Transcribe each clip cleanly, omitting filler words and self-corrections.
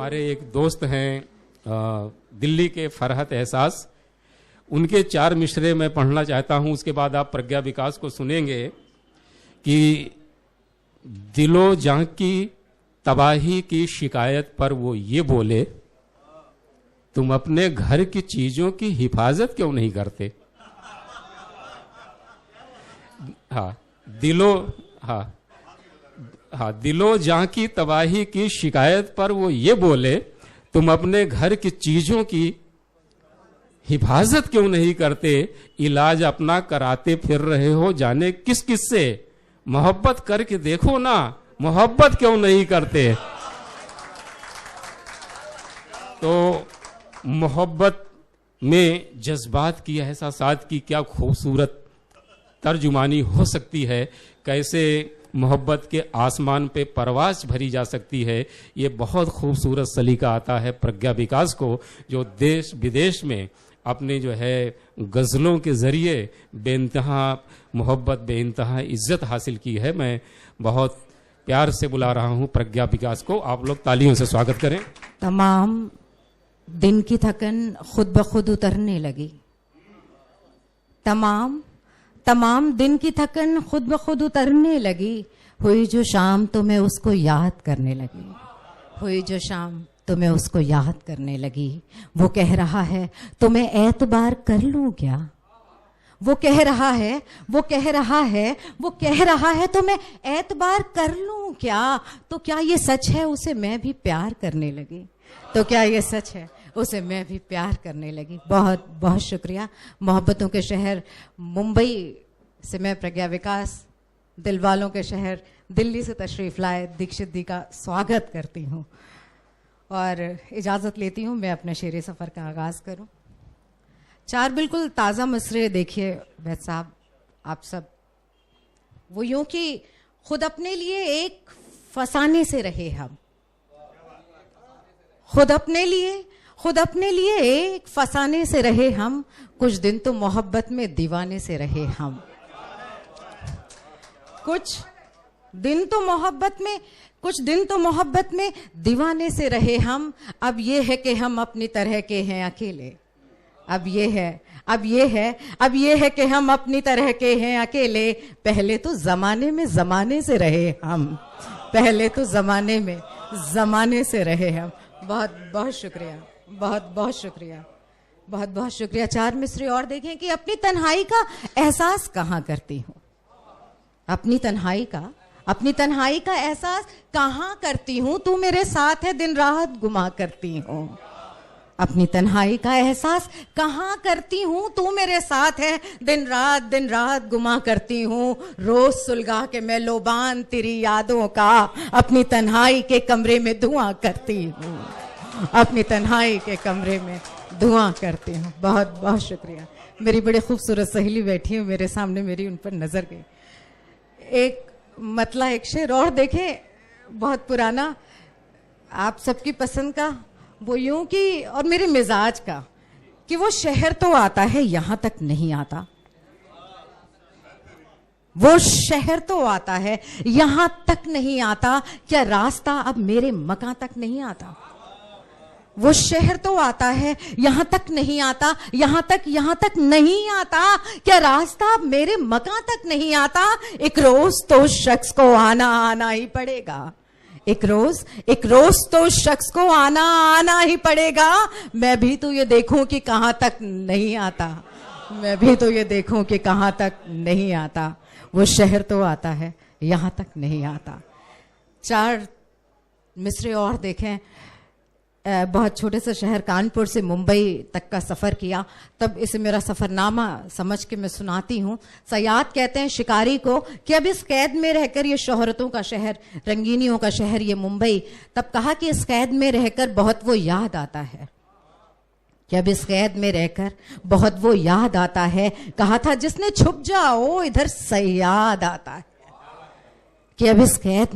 हमारे एक दोस्त हैं दिल्ली के फरहत एहसास, उनके 4 मिसरे मैं पढ़ना चाहता हूं। उसके बाद आप प्रज्ञा विकास को सुनेंगे कि दिलो जां की तबाही की शिकायत पर वो ये बोले, तुम अपने घर की चीजों की हिफाजत क्यों नहीं करते। दिलो जां की तबाही की शिकायत पर वो ये बोले, तुम अपने घर की चीजों की हिफाजत क्यों नहीं करते। इलाज अपना कराते फिर रहे हो जाने किस किस से, मोहब्बत करके देखो ना, मोहब्बत क्यों नहीं करते। तो मोहब्बत में जज्बात की, एहसासात की क्या खूबसूरत तर्जुमानी हो सकती है, कैसे मोहब्बत के आसमान पे परवाज़ भरी जा सकती है। ये बहुत खूबसूरत सलीका आता है प्रज्ञा विकास को, जो देश विदेश में अपने जो है गज़लों के ज़रिए बेइंतहा मोहब्बत, बेइंतहा इज़्ज़त हासिल की है। मैं बहुत प्यार से बुला रहा हूँ प्रज्ञा विकास को, आप लोग तालियों से स्वागत करें। तमाम दिन की थकन खुद ब खुद उतरने लगी, तमाम दिन की थकन खुद ब खुद उतरने लगी। हुई जो शाम तो मैं उसको याद करने लगी, हुई जो शाम तो मैं उसको याद करने लगी। वो कह रहा है तो मैं एतबार कर लूं क्या, वो कह रहा है तो मैं एतबार कर लूं क्या। तो क्या ये सच है उसे मैं भी प्यार करने लगी, तो क्या ये सच है उसे मैं भी प्यार करने लगी। बहुत बहुत शुक्रिया। मोहब्बतों के शहर मुंबई से मैं प्रज्ञा विकास, दिल वालों के शहर दिल्ली से तशरीफ लाए दीक्षित दी का स्वागत करती हूँ और इजाज़त लेती हूँ मैं अपने शेरे सफ़र का आगाज़ करूँ। 4 बिल्कुल ताज़ा मिसरे देखिए वैद साहब आप सब, वो यूं कि खुद अपने लिए एक फसाने से रहे हम, खुद अपने लिए एक फसाने से रहे हम, कुछ दिन तो मोहब्बत में दीवाने से रहे हम, कुछ दिन तो मोहब्बत में दीवाने से रहे हम। अब ये है कि हम अपनी तरह के हैं अकेले, अब ये है कि हम अपनी तरह के हैं अकेले। पहले तो ज़माने से रहे हम, पहले तो ज़माने से रहे हम। बहुत बहुत शुक्रिया, बहुत बहुत शुक्रिया, बहुत बहुत शुक्रिया। 4 मिसरे और देखें कि अपनी तन्हाई का एहसास कहाँ करती हूँ, अपनी तन्हाई का एहसास कहाँ करती हूँ, तू मेरे साथ है दिन रात गुमा करती हूँ। अपनी तन्हाई का एहसास कहाँ करती हूँ, तू मेरे साथ है दिन रात गुमा करती हूँ। रोज सुलगा के मैं लोबान तेरी यादों का अपनी तन्हाई के कमरे में धुआं करती हूँ, अपनी तन्हाई के कमरे में धुआं करती हूँ। बहुत बहुत शुक्रिया। मेरी बड़ी खूबसूरत सहेली बैठी है मेरे सामने, मेरी उन पर नजर गई। एक शेर और देखें, बहुत पुराना, आप सबकी पसंद का, वो यूं कि और मेरे मिजाज का, कि वो शहर तो आता है यहाँ तक नहीं आता, वो शहर तो आता है यहाँ तक नहीं आता, क्या रास्ता अब मेरे मकान तक नहीं आता। वो शहर तो आता है यहाँ तक नहीं आता, यहाँ तक नहीं आता, क्या रास्ता अब मेरे मकान तक नहीं आता। एक रोज तो शख्स को आना ही पड़ेगा, एक रोज तो शख्स को आना ही पड़ेगा। मैं भी तो ये देखूं कि कहाँ तक नहीं आता, मैं भी तो ये देखूं कि कहाँ तक नहीं आता। वो शहर तो आता है यहाँ तक नहीं आता। 4 मिसरे और देखें। बहुत छोटे से शहर कानपुर से मुंबई तक का सफ़र किया, तब इसे मेरा सफ़रनामा समझ के मैं सुनाती हूँ। सयाद कहते हैं शिकारी को कि अब इस कैद में रहकर, ये शोहरतों का शहर, रंगीनियों का शहर ये मुंबई, तब कहा कि इस कैद में रहकर बहुत वो याद आता है, कि अब इस कैद में रहकर बहुत वो याद आता है। कहा था जिसने छुप जाओ इधर सयाद आता है, कि अब इस कैद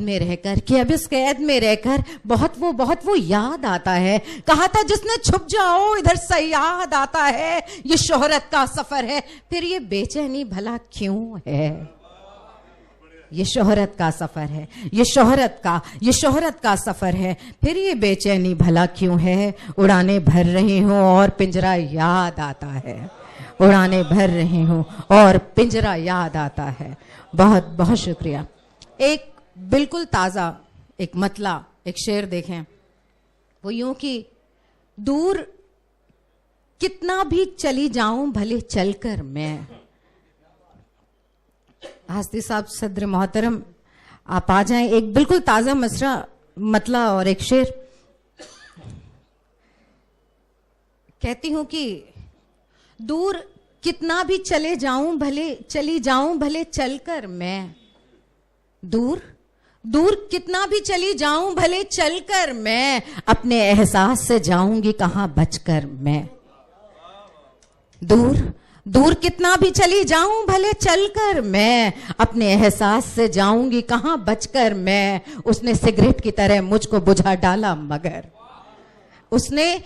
में रहकर बहुत वो याद आता है। कहा था जिसने छुप जाओ इधर सयाद आता है। ये शोहरत का सफर है, फिर ये बेचैनी भला क्यों है, ये शोहरत का सफर है, ये शोहरत का सफर है। फिर ये बेचैनी भला क्यों है, उड़ाने भर रही हूँ और पिंजरा याद आता है, उड़ाने भर रही हूँ और पिंजरा याद आता है। बहुत बहुत शुक्रिया। एक बिल्कुल ताज़ा एक मतला एक शेर देखें, वो यूं कि दूर कितना भी चली जाऊं भले चलकर मैं। हास्ती साहब सदर मोहतरम आप आ जाएं, एक बिल्कुल ताज़ा मसरा मतला और एक शेर। कहती हूं कि दूर कितना भी चली जाऊं भले चलकर मैं, दूर कितना भी चली जाऊं भले चलकर मैं, अपने एहसास से जाऊंगी कहां बचकर मैं। दूर कितना भी चली जाऊं भले चलकर मैं, अपने एहसास से जाऊंगी कहां बचकर मैं। उसने सिगरेट की तरह मुझको बुझा डाला मगर, उसने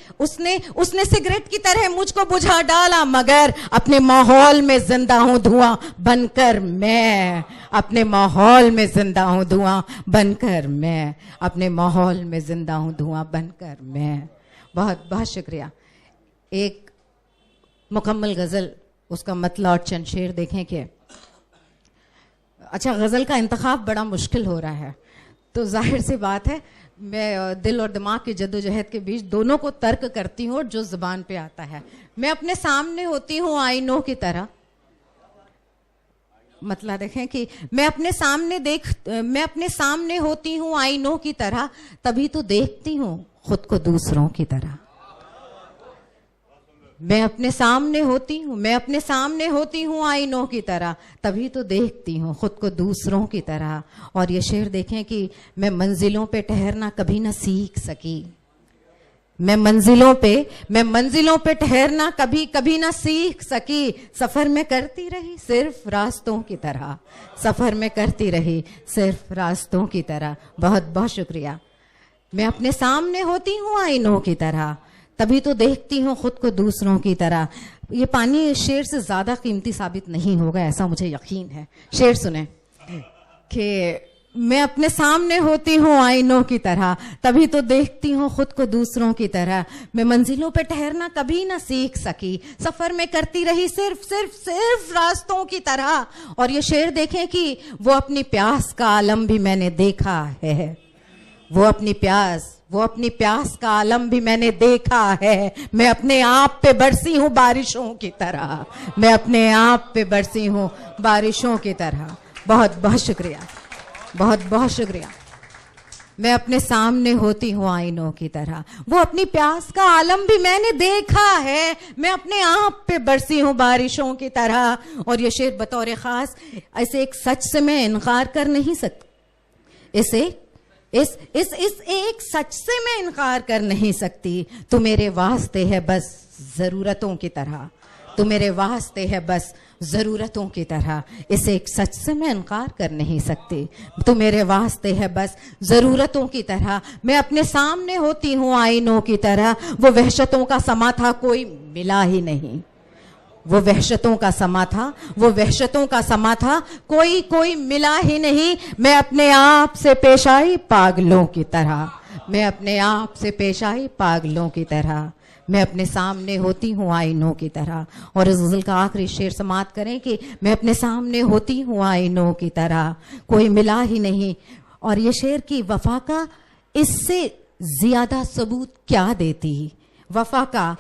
सिगरेट की तरह मुझको बुझा डाला मगर, अपने माहौल में जिंदा हूं धुआं बनकर मैं, अपने माहौल में जिंदा हूं धुआं बनकर मैं, अपने माहौल में जिंदा हूं धुआं बनकर मैं। बहुत बहुत शुक्रिया। एक मुकम्मल गजल, उसका मतला और चंद शेर देखें कि अच्छा, गजल का इंतखाब बड़ा मुश्किल हो रहा है, तो जाहिर सी बात है मैं दिल और दिमाग की जद्दोजहद के बीच दोनों को तर्क करती हूँ, और जो जुबान पे आता है मैं अपने सामने होती हूँ आईनों की तरह। मतलब देखें कि मैं अपने सामने होती हूँ आईनों की तरह, तभी तो देखती हूँ खुद को दूसरों की तरह। मैं अपने सामने होती हूँ आईनों की तरह, तभी तो देखती हूँ खुद को दूसरों की तरह। और ये शेर देखें कि मैं मंजिलों पे ठहरना कभी ना सीख सकी, मैं मंजिलों पे ठहरना कभी ना सीख सकी। सफर में करती रही सिर्फ रास्तों की तरह, सफर में करती रही सिर्फ रास्तों की तरह। बहुत बहुत शुक्रिया। मैं अपने सामने होती हूँ आईनों की तरह, तभी तो देखती हूँ खुद को दूसरों की तरह। ये पानी शेर से ज्यादा कीमती साबित नहीं होगा, ऐसा मुझे यकीन है। शेर सुने कि मैं अपने सामने होती हूँ आईनों की तरह, तभी तो देखती हूँ खुद को दूसरों की तरह। मैं मंजिलों पे ठहरना कभी ना सीख सकी, सफर में करती रही सिर्फ रास्तों की तरह। और ये शेर देखें कि वो अपनी प्यास का आलम भी मैंने देखा है, वो अपनी प्यास का आलम भी मैंने देखा है। मैं अपने आप पे बरसी हूँ बारिशों की तरह, मैं अपने आप पे बरसी हूँ बारिशों की तरह। बहुत बहुत शुक्रिया, बहुत बहुत शुक्रिया। मैं अपने सामने होती हूँ आईनों की तरह, वो अपनी प्यास का आलम भी मैंने देखा है। मैं अपने आप पे बरसी हूँ बारिशों की तरह। और ये शेर बतौर खास ऐसे एक सच से मैं इनकार कर नहीं सकती, इस एक सच से मैं इनकार कर नहीं सकती। तू मेरे वास्ते है बस जरूरतों की तरह, तू मेरे वास्ते है बस जरूरतों की तरह। इस एक सच से मैं इनकार कर नहीं सकती, तू मेरे वास्ते है बस जरूरतों की तरह। मैं अपने सामने होती हूँ आईनों की तरह, वो वहशतों का समा था कोई मिला ही नहीं, वो वहशतों का समा था कोई मिला ही नहीं। मैं अपने आप से पेश आई पागलों की तरह, मैं अपने आप से पेश आई पागलों की तरह। मैं अपने सामने होती हूँ आईनों की तरह। और इस गजल का आखिरी शेर समाप्त करें कि मैं अपने सामने होती हूँ आईनों की तरह, कोई मिला ही नहीं। और ये शेर की वफा का इससे ज्यादा सबूत क्या देती, वफा का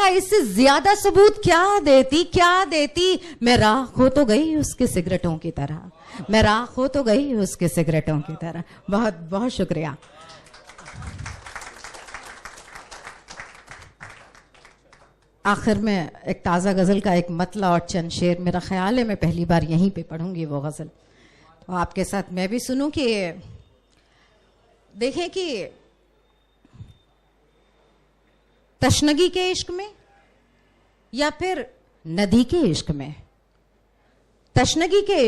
इससे ज्यादा सबूत क्या देती। मैं राख हो तो गई उसके सिगरेटों की तरह, मैं राख हो तो गई उसके सिगरेटों की तरह। बहुत बहुत शुक्रिया। आखिर में एक ताज़ा गज़ल का एक मतला और चंद शेर, मेरा ख्याल है मैं पहली बार यहीं पे पढ़ूंगी वो गज़ल, तो आपके साथ मैं भी सुनूं कि देखें कि तशनगी के इश्क में या फिर नदी के इश्क में, तशनगी के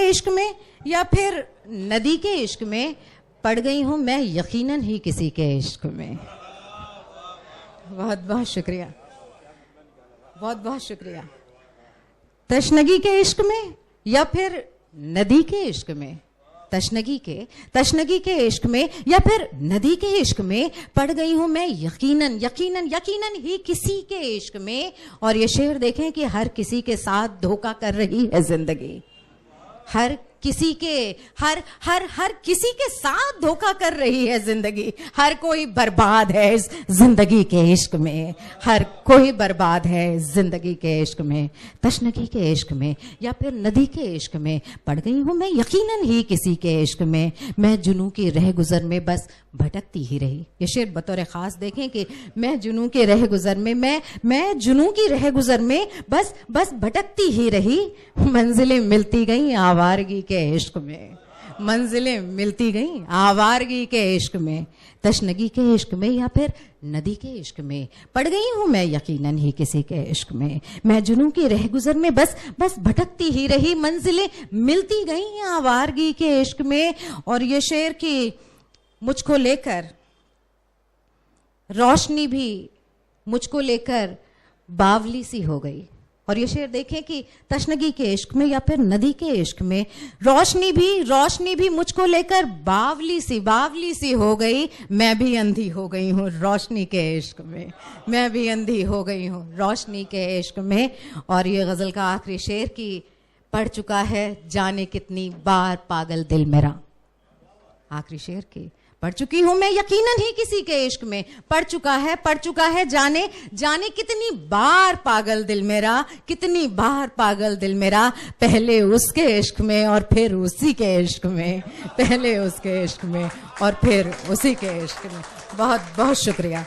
इश्क में या फिर नदी के इश्क में पड़ गई हूं मैं यकीनन ही किसी के इश्क में। बहुत बहुत शुक्रिया, बहुत बहुत शुक्रिया। तशनगी के इश्क में या फिर नदी के इश्क में, तशनगी के इश्क में, या फिर नदी के इश्क में पड़ गई हूं मैं यकीनन यकीनन यकीनन ही किसी के इश्क में। और ये शेर देखें कि हर किसी के साथ धोखा कर रही है जिंदगी, हर किसी के साथ धोखा कर रही है जिंदगी। हर कोई बर्बाद है इस जिंदगी के इश्क में, हर कोई बर्बाद है जिंदगी के इश्क में, तशनगी के इश्क में, या फिर नदी के इश्क में पड़ गई हूं मैं यकीनन ही किसी के इश्क में। मैं जुनू की रह गुजर में बस भटकती ही रही। ये शेर बतौर खास देखें कि मैं जुनू के रह गुजर में, मैं जुनू की रह गुजर में बस भटकती ही रही। मंजिलें मिलती गई आवारगी के इश्क में, मंजिलें मिलती गई आवारगी के इश्क में, तशनगी के इश्क में, या फिर नदी के इश्क में पड़ गई हूं मैं यकीनन ही किसी के इश्क में। मैं जुनू की रह गुजर में बस भटकती ही रही, मंजिलें मिलती गई आवारगी के इश्क में। और ये शेर की मुझको लेकर रोशनी भी मुझको लेकर बावली सी हो गई। और ये शेर देखें कि तशनगी के इश्क में या फिर नदी के इश्क में रोशनी भी मुझको लेकर बावली सी हो गई। मैं भी अंधी हो गई हूँ रोशनी के इश्क में, मैं भी अंधी हो गई हूँ रोशनी के इश्क में। और ये गजल का आखिरी शेर कि पढ़ चुका है जाने कितनी बार पागल दिल मेरा। आखिरी शेर की पढ़ चुकी हूं मैं यकीनन ही किसी के इश्क में, पढ़ चुका है जाने कितनी बार पागल दिल मेरा, कितनी बार पागल दिल मेरा। पहले उसके इश्क में और फिर उसी के इश्क में, पहले उसके इश्क में और फिर उसी के इश्क में। बहुत बहुत शुक्रिया।